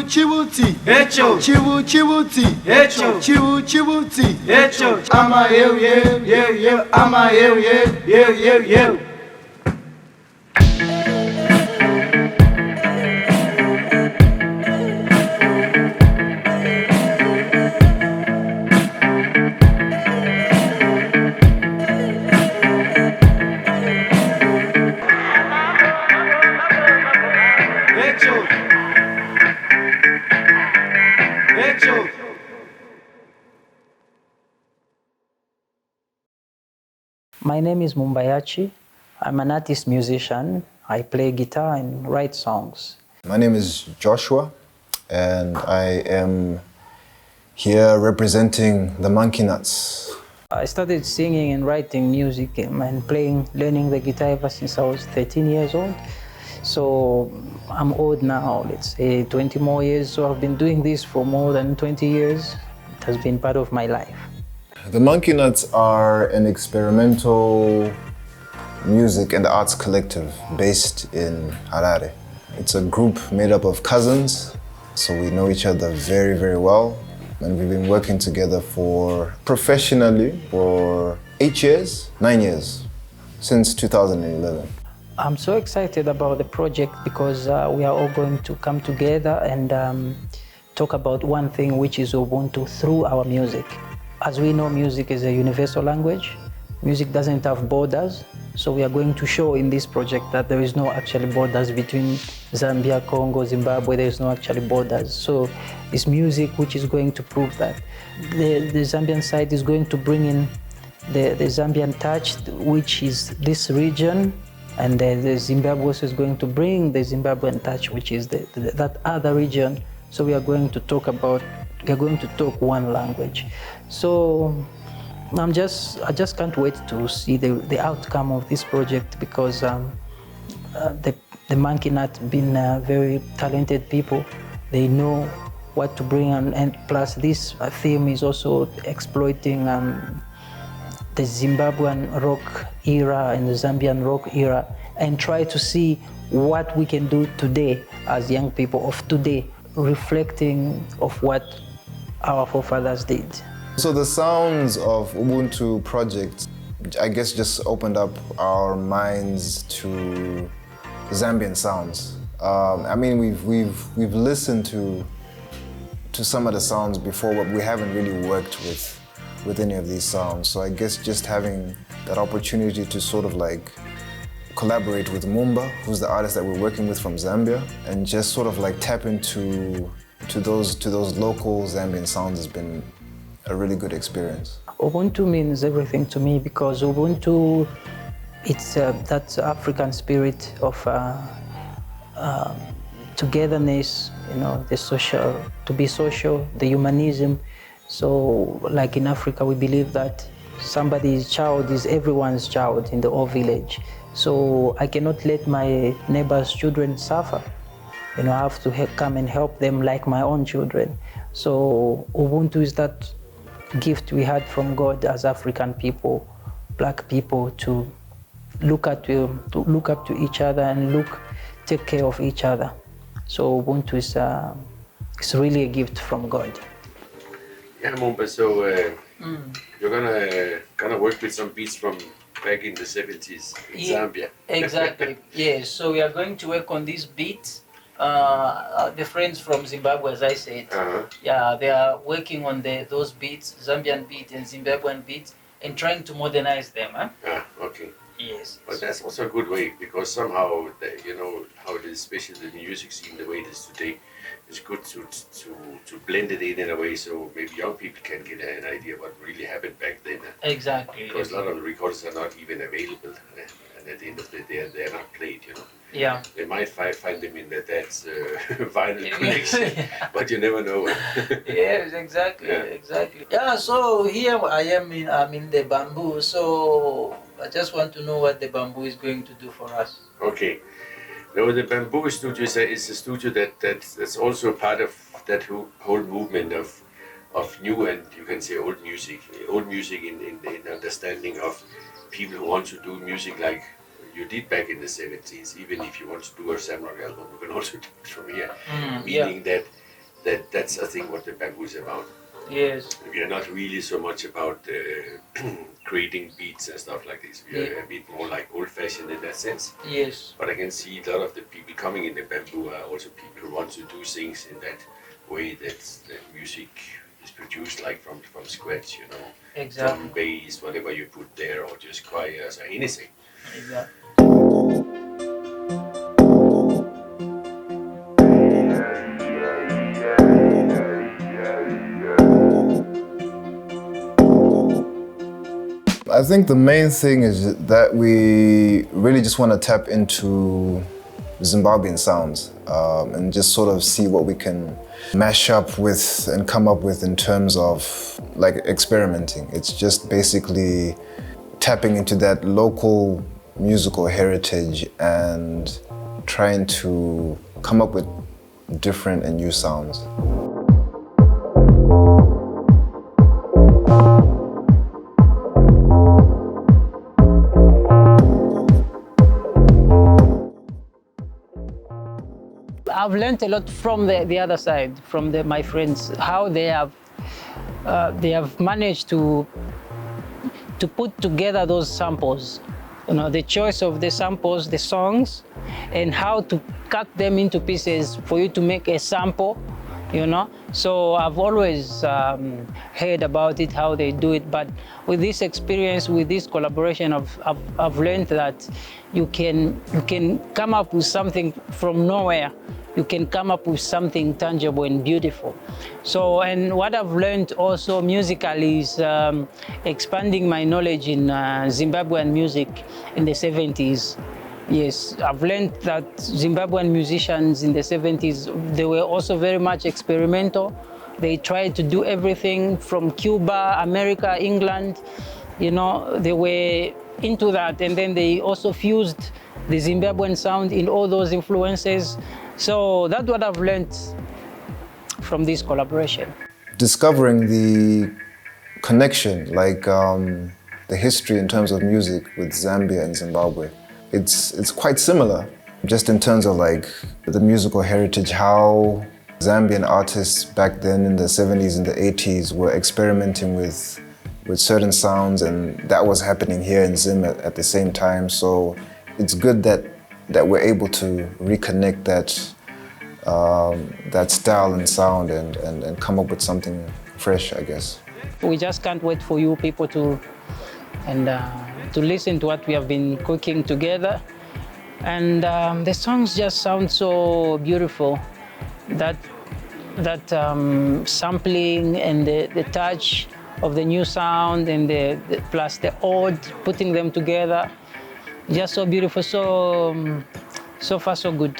chibuti, Echo, chibuti, Echo, chibuti, Echo, ama yo, ama yo. My name is Mumba Yachi. I'm an artist musician. I play guitar and write songs. My name is Joshua, and I am here representing the Monkey Nuts. I started singing and writing music and learning the guitar ever since I was 13 years old. So I'm old now, let's say 20 more years. So I've been doing this for more than 20 years. It has been part of my life. The Monkey Nuts are an experimental music and arts collective based in Harare. It's a group made up of cousins, so we know each other very, very well. And we've been working together professionally for 9 years, since 2011. I'm so excited about the project because we are all going to come together and talk about one thing, which is Ubuntu, through our music. As we know, music is a universal language. Music doesn't have borders. So we are going to show in this project that there is no actually borders between Zambia, Congo, Zimbabwe. There is no actually borders. So it's music which is going to prove that. The Zambian side is going to bring in the Zambian touch, which is this region, and the Zimbabwe is going to bring the Zimbabwean touch, which is that other region. So we are going to talk one language. So I just can't wait to see the outcome of this project because the Monkey Nut being very talented people, they know what to bring, and plus this theme is also exploiting the Zimbabwean rock era and the Zambian rock era, and try to see what we can do today as young people of today, reflecting of what our forefathers did. So the sounds of Ubuntu project, I guess, just opened up our minds to Zambian sounds. I mean, we've listened to some of the sounds before, but we haven't really worked with any of these sounds. So I guess just having that opportunity to sort of like collaborate with Mumba, who's the artist that we're working with from Zambia, and just sort of like tap into those local Zambian sounds has been a really good experience. Ubuntu means everything to me because Ubuntu, it's that African spirit of togetherness, you know, to be social, the humanism. So like in Africa, we believe that somebody's child is everyone's child in the whole village. So I cannot let my neighbor's children suffer. You know, I have to come and help them like my own children. So Ubuntu is that gift we had from God as African people, black people, to look up to each other and take care of each other. So Ubuntu is really a gift from God. Yeah, Mumba, so you're gonna work with some beats from back in the 70s in Zambia. Exactly. Yes. So we are going to work on these beats. The friends from Zimbabwe, as I said, yeah, they are working on those beats, Zambian beats and Zimbabwean beats, and trying to modernize them. Huh? Okay. Yes. But that's also a good way because somehow, you know, how it is, especially the music scene, the way it is today, it's good to blend it in a way so maybe young people can get an idea what really happened back then. Exactly. Because a lot of the records are not even available, and at the end of the day, they're not played, you know. Yeah. They might find them in that's vinyl collection, but you never know. Yes, exactly, exactly. Yeah, so here I'm in the bamboo, so I just want to know what the bamboo is going to do for us. Okay. No, the bamboo studio is a studio that's also part of that whole movement of new and you can say old music in understanding of people who want to do music like you did back in the 70s. Even if you want to do a Samrock album, you can also do it from here. Meaning that that's I think what the bamboo is about. Yes. We are not really so much about creating beats and stuff like this. We are a bit more like old-fashioned in that sense. Yes. But I can see a lot of the people coming in the bamboo are also people who want to do things in that way that music is produced like from scratch, you know. Exactly. Drum, bass, whatever you put there, or just choirs or anything. Exactly. I think the main thing is that we really just want to tap into Zimbabwean sounds and just sort of see what we can mash up with and come up with in terms of like experimenting. It's just basically tapping into that local musical heritage and trying to come up with different and new sounds. I've learned a lot from the other side, from my friends, how they have managed to put together those samples. You know, the choice of the samples, the songs, and how to cut them into pieces for you to make a sample, you know. So I've always heard about it, how they do it, but with this experience, with this collaboration, I've learned that you can come up with something from nowhere. You can come up with something tangible and beautiful. So, and what I've learned also musically is expanding my knowledge in Zimbabwean music in the 70s. Yes, I've learned that Zimbabwean musicians in the 70s, they were also very much experimental. They tried to do everything from Cuba, America, England. You know, they were into that, and then they also fused the Zimbabwean sound in all those influences. So that's what I've learned from this collaboration. Discovering the connection, like the history in terms of music with Zambia and Zimbabwe, it's quite similar, just in terms of like the musical heritage, how Zambian artists back then in the 70s and the 80s were experimenting with certain sounds, and that was happening here in Zim at the same time. So it's good that we're able to reconnect that style and sound and come up with something fresh, I guess. We just can't wait for you people to listen to what we have been cooking together. And the songs just sound so beautiful. That sampling and the touch of the new sound and plus the old, putting them together, just so beautiful. So far so good.